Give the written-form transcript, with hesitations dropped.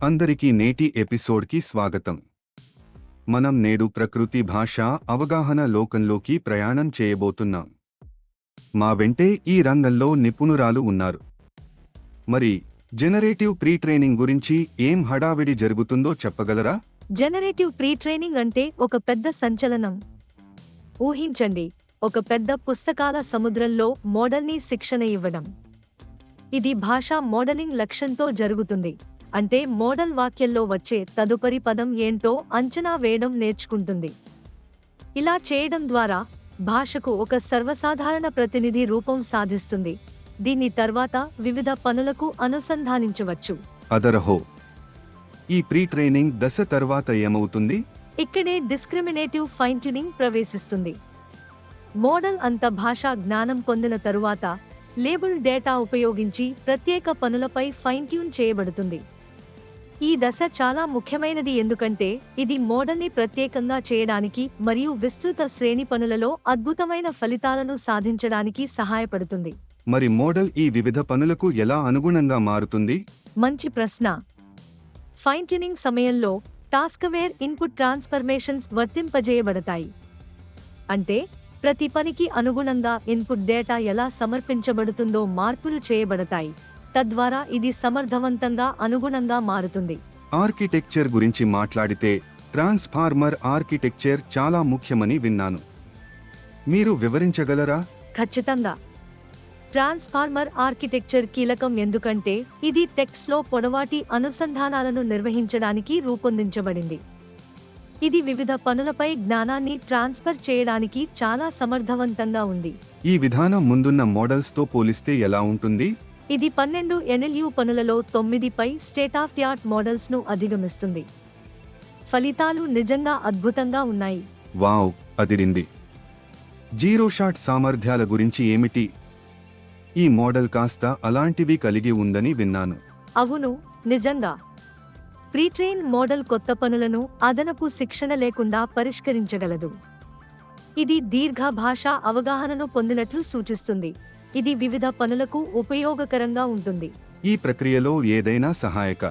అందరికీ నేటి ఎపిసోడ్కి స్వాగతం. మనం నేడు ప్రకృతి భాషా అవగాహన లోకంలోకి ప్రయాణం చేయబోతున్నాం. మా వెంటే ఈ రంగంలో నిపుణురాలు ఉన్నారు. మరి జనరేటివ్ ప్రీ ట్రైనింగ్ గురించి ఏం హడావిడి జరుగుతుందో చెప్పగలరా? జనరేటివ్ ప్రీ ట్రైనింగ్ అంటే ఒక పెద్ద సంచలనం. ఊహించండి, ఒక పెద్ద పుస్తకాల సముద్రంలో మోడల్ని శిక్షణ ఇవ్వడం. ఇది భాషా మోడలింగ్ లక్ష్యంతో జరుగుతుంది. అంటే మోడల్ వాక్యంలో వచ్చే తదుపరి పదం ఏంటో అంచనా వేయడం నేర్చుకుంటుంది. ఇలా చేయడం ద్వారా భాషకు ఒక సర్వసాధారణ ప్రతినిధి రూపం సాధిస్తుంది. దీన్ని తర్వాత వివిధ పనులకు అనుసంధానించవచ్చు. అదరహో, ఈ ప్రీ ట్రైనింగ్ దశ తర్వాత ఏమవుతుంది? ఇక్కడే డిస్క్రిమినేటివ్ ఫైన్ ట్యూనింగ్ ప్రవేశిస్తుంది. మోడల్ అంత భాషా జ్ఞానం పొందిన తరువాత లేబుల్ డేటా ఉపయోగించి ప్రత్యేక పనులపై ఫైన్ ట్యూన్ చేయబడుతుంది. ఈ దశ చాలా ముఖ్యమైనది, ఎందుకంటే ఇది మోడల్ని ప్రత్యేకంగా చేయడానికి మరియు విస్తృత శ్రేణి పనులలో అద్భుతమైన ఫలితాలను సాధించడానికి సహాయపడుతుంది. మరి మోడల్ ఈ వివిధ పనులకు ఎలా అనుగుణంగా మారుతుంది? మంచి ప్రశ్న. ఫైన్ ట్యూనింగ్ సమయంలో టాస్క్వేర్ ఇన్పుట్ ట్రాన్స్ఫర్మేషన్స్ వర్తింపజేయబడతాయి. అంటే ప్రతి పనికి అనుగుణంగా ఇన్పుట్ డేటా ఎలా సమర్పించబడుతుందో మార్పులు చేయబడతాయి. తద్వారా ఇది సమర్థవంతంగా అనుగుణంగా మారుతుంది. ఆర్కిటెక్చర్ గురించి మాట్లాడితే ట్రాన్స్ఫార్మర్ ఆర్కిటెక్చర్ చాలా ముఖ్యమని విన్నాను. మీరు వివరించగలరా? ఖచ్చితంగా. ట్రాన్స్ఫార్మర్ ఆర్కిటెక్చర్ కీలకం, ఎందుకంటే ఇది టెక్స్ట్లో పొడవాటి అనుసంధానాలను నిర్వహించడానికి రూపొందించబడింది. ఇది వివిధ పనులపై జ్ఞానాన్ని ట్రాన్స్ఫర్ చేయడానికి చాలా సమర్థవంతంగా ఉంది. ఈ విధానం ముందున్న మోడల్స్తో పోలిస్తే ఎలా ఉంటుంది? ఇది 12 NLU పనులలో 9పై స్టేట్ ఆఫ్ ది ఆర్ట్ మోడల్స్ను అధిగమిస్తుంది. ఫలితాలు నిజంగా అద్భుతంగా ఉన్నాయి. వావ్, అదిరింది. జీరో షాట్ సామర్థ్యాల గురించి ఏమిటి? ఈ మోడల్ కాస్త అలాంటివి కలిగి ఉందని విన్నాను. అవును, నిజంగా. ప్రీట్రైన్ మోడల్ కొత్త పనులను అదనపు శిక్షణ లేకుండా పరిష్కరించగలదు. ఇది దీర్ఘ భాషా అవగాహనను పొందినట్లు సూచిస్తుంది. ఇది వివిధ పనులకు ఉపయోగకరంగా ఉంటుంది. ఈ ప్రక్రియలో ఏదైనా సహాయక